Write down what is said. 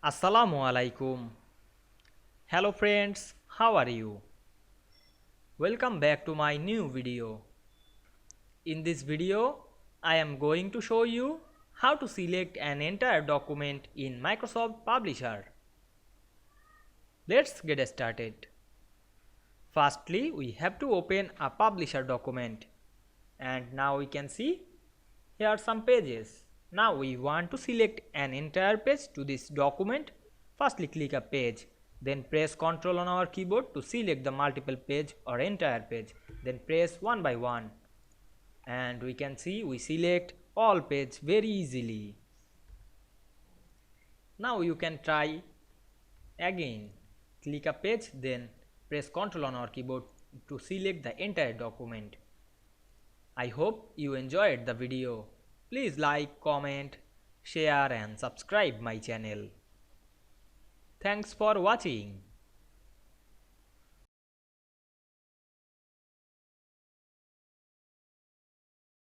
Assalamu Walaikum. Hello friends, how are you? Welcome back to my new video. In this video, I am going to show you how to select an entire document in Microsoft Publisher. Let's get started. Firstly, we have to open a Publisher document. And now we can see here are some pages. Now we want to select an entire page to this document. Firstly click a page, then press Ctrl on our keyboard to select the multiple page or entire page. Then press one by one and we can see we select all page very easily. Now you can try again. Click a page, then press Ctrl on our keyboard to select the entire document. I hope you enjoyed the video. Please like, comment, share and subscribe my channel. Thanks for watching.